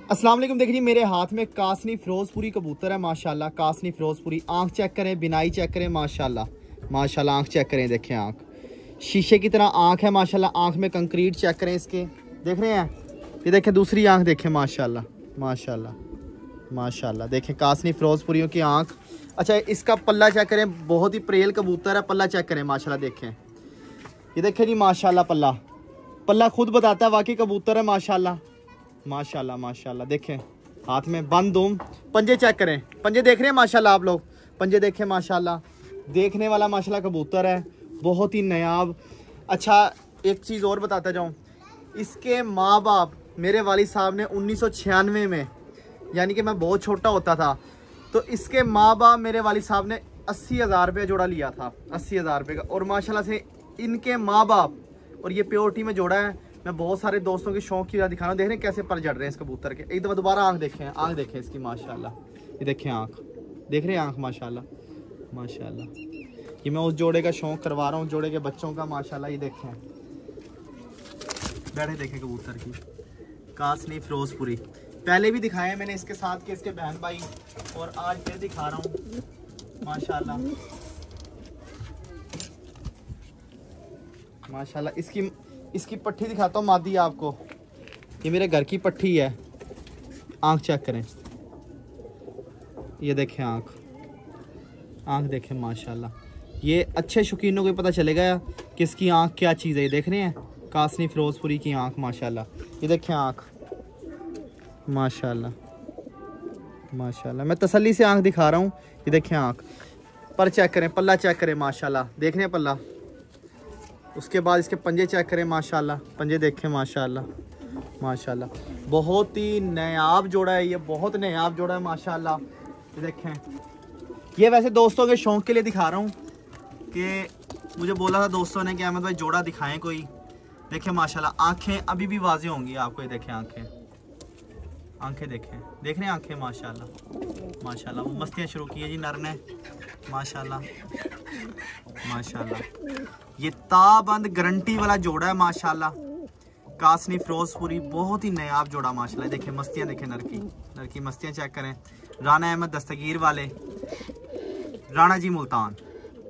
अस्सलाम वालेकुम। देखिए मेरे हाथ में कासनी फिरोजपुरी कबूतर है माशाल्लाह। कासनी फिरोजपुरी, आंख चेक करें, बिनाई चेक करें माशाल्लाह माशाल्लाह। आंख चेक करें, देखें आंख शीशे की तरह आंख है माशाल्लाह। आंख में कंक्रीट चेक करें इसके, देख रहे हैं ये देखें। दूसरी आंख देखें माशाल्लाह माशाल्लाह माशाल्लाह। देखें कासनी फिरोजपुरियों की आंख। अच्छा इसका पल्ला चेक करें, बहुत ही प्रेल कबूतर है। पल्ला चेक करें माशाल्लाह, देखें ये देखें जी माशाल्लाह। पल्ला पल्ला खुद बताता है वाकई कबूतर है माशाल्लाह माशाल्लाह माशाल्लाह। देखें हाथ में बंद दूम। पंजे चेक करें, पंजे देख रहे हैं माशाल्लाह आप लोग, पंजे देखें माशाल्लाह। देखने वाला माशाल्लाह कबूतर है, बहुत ही नायाब। अच्छा एक चीज़ और बताता जाऊँ, इसके माँ बाप मेरे वालिद साहब ने 1996 में, यानी कि मैं बहुत छोटा होता था, तो इसके माँ बाप मेरे वालिद साहब ने 80,000 रुपये जोड़ा लिया था, 80,000 रुपये का। और माशाल्लाह से इनके माँ बाप और ये प्योरिटी में जोड़ा है। मैं बहुत सारे दोस्तों के शौक की दिखा रहा हूँ। देख रहे हैं कैसे पर जड़ रहे हैं इस कबूतर के। एक दफ़ा दोबारा आंख देखें, आंख देखें इसकी माशाल्लाह। ये देखें आंख, देख रहे हैं आंख माशाल्लाह माशाल्लाह। ये मैं उस जोड़े का शौक करवा रहा हूँ, जोड़े के बच्चों का माशाल्लाह। ये देखें बैठे, देखें कबूतर की कासनी फिरोजपुरी। पहले भी दिखाए हैं मैंने इसके साथ के इसके बहन भाई, और आज फिर दिखा रहा हूँ माशाल्लाह माशाल्लाह। इसकी पट्टी दिखाता हूँ मादी आपको। ये मेरे घर की पट्टी है। आंख चेक करें, ये देखें आंख, आंख देखें माशाल्लाह। ये अच्छे शौकीनों को पता चलेगा कि इसकी आंख क्या चीज़ है। ये देख रहे हैं कासनी फिरोजपुरी की आंख माशाल्लाह। ये देखें आंख माशाल्लाह माशाल्लाह। मैं तसल्ली से आंख दिखा रहा हूँ। ये देखें आंख, पर चेक करें, पल्ला चेक करें माशाल्लाह। देख रहे हैं पल्ला। उसके बाद इसके पंजे चेक करें माशाल्लाह, पंजे देखें माशाल्लाह माशाल्लाह। बहुत ही नायाब जोड़ा है ये, बहुत नायाब जोड़ा है माशाल्लाह। ये देखें, ये वैसे दोस्तों के शौक़ के लिए दिखा रहा हूँ कि मुझे बोला था दोस्तों ने कि अहमद भाई जोड़ा दिखाएं कोई। देखें माशाल्लाह आँखें अभी भी वाज़ेह होंगी आपको। ये देखें आँखें, आँखें देखें, देख रहे हैं आँखें माशाल्लाह माशाल्लाह। वो मस्तियाँ शुरू की है जी नर ने माशाल्लाह माशाल्लाह। ये ताबंद गारंटी वाला जोड़ा है माशाल्लाह। कासनी फिरोजपुरी बहुत ही नायाब जोड़ा माशाल्लाह। देखें मस्तियाँ, देखें नर की मस्तियाँ चेक करें। राना अहमद दस्तगीर वाले, राणा जी मुल्तान।